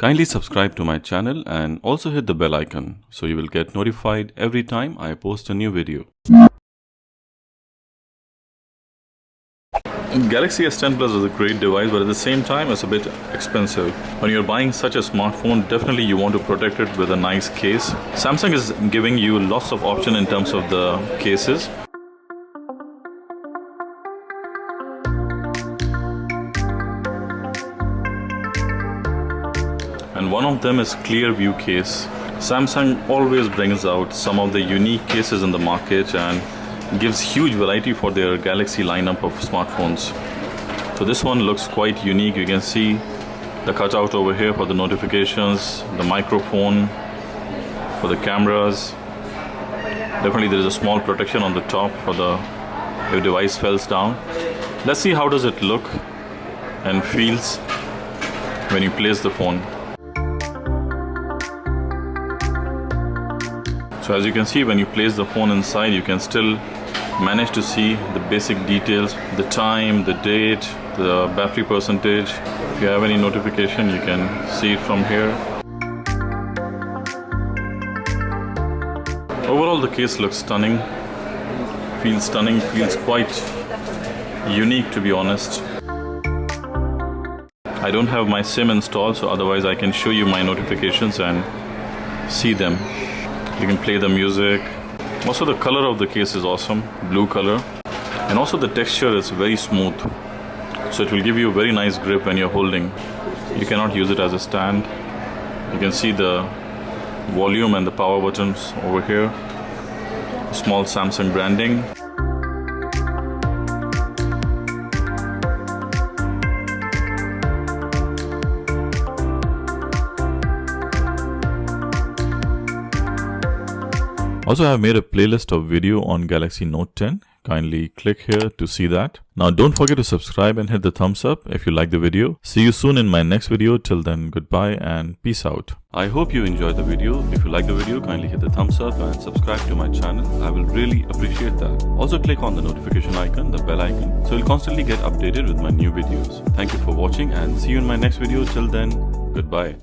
Kindly subscribe to my channel and also hit the bell icon so you will get notified every time I post a new video. Galaxy S10 Plus is a great device, but at the same time it's a bit expensive. When you're buying such a smartphone, definitely you want to protect it with a nice case. Samsung is giving you lots of options in terms of the cases. And one of them is clear view case. Samsung always brings out some of the unique cases in the market and gives huge variety for their Galaxy lineup of smartphones. So this one looks quite unique. You can see the cutout over here for the notifications, the microphone, for the cameras. Definitely there is a small protection on the top for the if device falls down. Let's see how does it look and feels when you place the phone. So as you can see, when you place the phone inside, you can still manage to see the basic details, the time, the date, the battery percentage. If you have any notification, you can see it from here. Overall, the case looks stunning, feels quite unique, to be honest. I don't have my SIM installed, so otherwise I can show you my notifications and see them. You can play the music. Also the color of the case is awesome, blue color. And also the texture is very smooth. So it will give you a very nice grip when you're holding. You cannot use it as a stand. You can see the volume and the power buttons over here. Small Samsung branding. Also, I have made a playlist of video on Galaxy Note 10. Kindly click here to see that. Now, don't forget to subscribe and hit the thumbs up if you like the video. See you soon in my next video. Till then, goodbye and peace out. I hope you enjoyed the video. If you like the video, kindly hit the thumbs up and subscribe to my channel. I will really appreciate that. Also, click on the notification icon, the bell icon, so you'll constantly get updated with my new videos. Thank you for watching and see you in my next video. Till then, goodbye.